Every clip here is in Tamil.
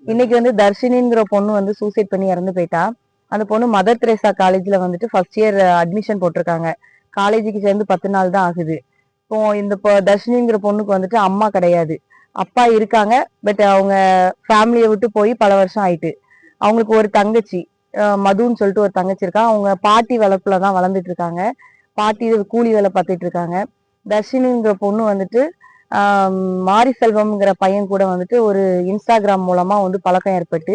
இன்னைக்கு வந்து தர்ஷினிங்கிற பொண்ணு வந்து சூசைட் பண்ணி இறந்து போயிட்டா. அந்த பொண்ணு மதர் தெரேசா காலேஜ்ல வந்துட்டு ஃபர்ஸ்ட் இயர் அட்மிஷன் போட்டிருக்காங்க. காலேஜுக்கு சேர்ந்து 10 நாள் தான் ஆகுது. இப்போ இந்த தர்ஷினிங்கிற பொண்ணுக்கு வந்துட்டு அம்மா கிடையாது. அப்பா இருக்காங்க. பட் அவங்க ஃபேமிலியை விட்டு போய் பல வருஷம் ஆயிட்டு. அவங்களுக்கு ஒரு தங்கச்சி மதுன்னு சொல்லிட்டு ஒரு தங்கச்சி இருக்கா. அவங்க பாட்டி வளர்ப்புல தான் வளர்ந்துட்டு இருக்காங்க. பாட்டி கூலி வேலை பார்த்துட்டு இருக்காங்க. தர்ஷினிங்கிற பொண்ணு வந்துட்டு மாரி செல்வம்ங்கிற பையன் கூட வந்துட்டு ஒரு இன்ஸ்டாகிராம் மூலமா வந்து பழக்கம் ஏற்பட்டு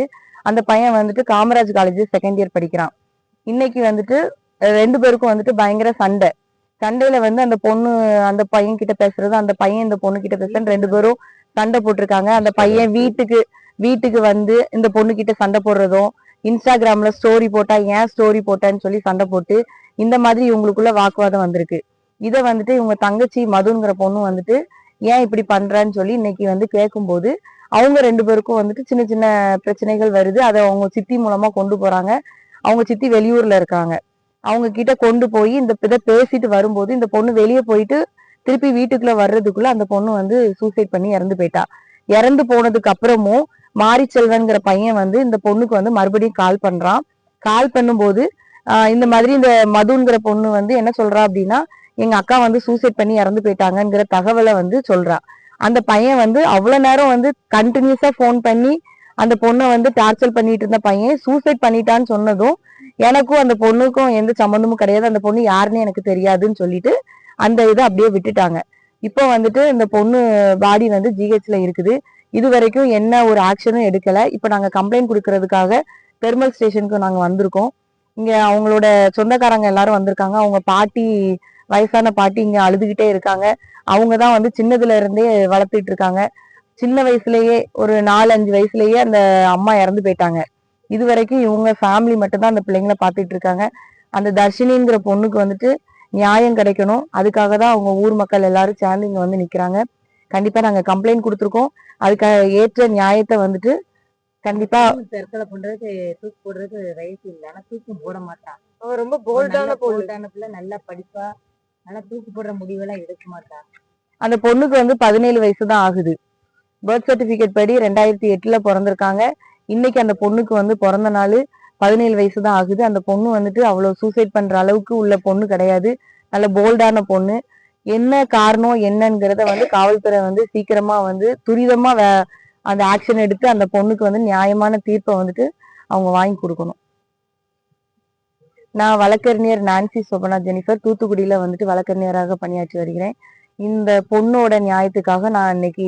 அந்த பையன் வந்துட்டு காமராஜ் காலேஜ் செகண்ட் இயர் படிக்கிறான். இன்னைக்கு வந்துட்டு 2 பேருக்கும் வந்துட்டு பயங்கர சண்டை. சண்டையில வந்து அந்த பொண்ணு அந்த பையன் கிட்ட பேசுறது, அந்த பையன் இந்த பொண்ணு கிட்ட பேசுறது, 2 பேரும் சண்டை போட்டிருக்காங்க. அந்த பையன் வீட்டுக்கு வந்து இந்த பொண்ணு கிட்ட சண்டை போடுறதும், இன்ஸ்டாகிராம்ல ஸ்டோரி போட்டா ஏன் ஸ்டோரி போட்டேன்னு சொல்லி சண்டை போட்டு இந்த மாதிரி இவங்களுக்குள்ள வாக்குவாதம் வந்திருக்கு. இதை வந்துட்டு இவங்க தங்கச்சி மதுங்கிற பொண்ணு வந்துட்டு ஏன் இப்படி பண்றன்னு சொல்லி இன்னைக்கு வந்து கேட்கும்போது அவங்க 2 பேருக்கும் வந்துட்டு சின்ன சின்ன பிரச்சனைகள் வருது. அதை அவங்க சித்தி மூலமா கொண்டு போறாங்க. அவங்க சித்தி வெளியூர்ல இருக்காங்க. அவங்க கிட்ட கொண்டு போய் இந்த இதை பேசிட்டு வரும்போது இந்த பொண்ணு வெளியே போயிட்டு திருப்பி வீட்டுக்குள்ள வர்றதுக்குள்ள அந்த பொண்ணு வந்து சூசைட் பண்ணி இறந்து போயிட்டா. இறந்து போனதுக்கு அப்புறமும் மாரிச்செல்வன்கிற பையன் வந்து இந்த பொண்ணுக்கு வந்து மறுபடியும் கால் பண்றான். கால் பண்ணும்போது இந்த மாதிரி இந்த மதுங்கிற பொண்ணு வந்து என்ன சொல்றா அப்படின்னா, எங்க அக்கா வந்து சூசைட் பண்ணி இறந்து போயிட்டாங்கிற தகவலை வந்து சொல்றா. அந்த பையன் வந்து அவ்வளவு நேரம் வந்து கண்டினியூஸா போன் பண்ணி அந்த பொண்ணை வந்து டார்ச்சர் பண்ணிட்டு இருந்த பையன் சூசைட் பண்ணிட்டான்னு சொன்னதும் எனக்கும் அந்த பொண்ணுக்கும் எந்த சம்மந்தமும் கிடையாது, அந்த பொண்ணு யாருன்னு எனக்கு தெரியாதுன்னு சொல்லிட்டு அந்த இதை அப்படியே விட்டுட்டாங்க. இப்போ வந்துட்டு இந்த பொண்ணு பாடி வந்து ஜிஹெச்ல இருக்குது. இது வரைக்கும் என்ன ஒரு ஆக்ஷனும் எடுக்கல. இப்ப நாங்க கம்ப்ளைண்ட் கொடுக்கறதுக்காக தெர்மல் ஸ்டேஷனுக்கு நாங்க வந்திருக்கோம். இங்க அவங்களோட சொந்தக்காரங்க எல்லாரும் வந்திருக்காங்க. அவங்க பாட்டி, வயசான பாட்டி இங்க அழுதுகிட்டே இருக்காங்க. அவங்கதான் வந்து சின்னதுல இருந்தே வளர்த்துட்டு இருக்காங்க. சின்ன வயசுலயே ஒரு 4-5 வயசுலயே அந்த அம்மா இறந்து போயிட்டாங்க. இது வரைக்கும் இவங்க ஃபேமிலி மட்டும்தான் அந்த பிள்ளைங்களை பார்த்துட்டு இருக்காங்க. அந்த தர்ஷினிங்கிற பொண்ணுக்கு வந்துட்டு நியாயம் கிடைக்கணும். அதுக்காக தான் அவங்க ஊர் மக்கள் எல்லாரும் சேர்ந்து இங்க வந்து நிக்கிறாங்க. கண்டிப்பா நாங்க கம்ப்ளைண்ட் கொடுத்துருக்கோம். அதுக்காக ஏற்ற நியாயத்தை வந்துட்டு கண்டிப்பா தற்கொலை பண்றதுக்கு தூக்கு போடுறதுக்கு வயசு இல்லை, ஆனா தூக்கும் போட மாட்டான். அவ ரொம்ப போல்டான பிள்ளை, நல்லா படிப்பா, ஆனா தூக்கு போடுற முடிவெல்லாம் எடுக்க மாட்டான். அந்த பொண்ணுக்கு வந்து 17 வயசு தான் ஆகுது. பர்த் சர்டிபிகேட் படி 2008ல பிறந்திருக்காங்க. இன்னைக்கு அந்த பொண்ணுக்கு வந்து பிறந்த நாள் 17 வயசு தான் ஆகுது. அந்த பொண்ணு வந்துட்டு அவ்வளவு சூசைட் பண்ற அளவுக்கு உள்ள பொண்ணு கிடையாது. நல்ல போல்டான பொண்ணு. என்ன காரணம் என்னங்கிறத வந்து காவல்துறை வந்து சீக்கிரமா வந்து துரிதமா அந்த ஆக்ஷன் எடுத்து அந்த பொண்ணுக்கு வந்து நியாயமான தீர்ப்பை வந்துட்டு அவங்க வாங்கி கொடுக்கணும். நான் வழக்கறிஞர் நான்சி சோபனா ஜெனிஃபர், தூத்துக்குடியில வந்துட்டு வழக்கறிஞராக பணியாற்றி வருகிறேன். இந்த பொண்ணோட நியாயத்துக்காக நான் இன்னைக்கு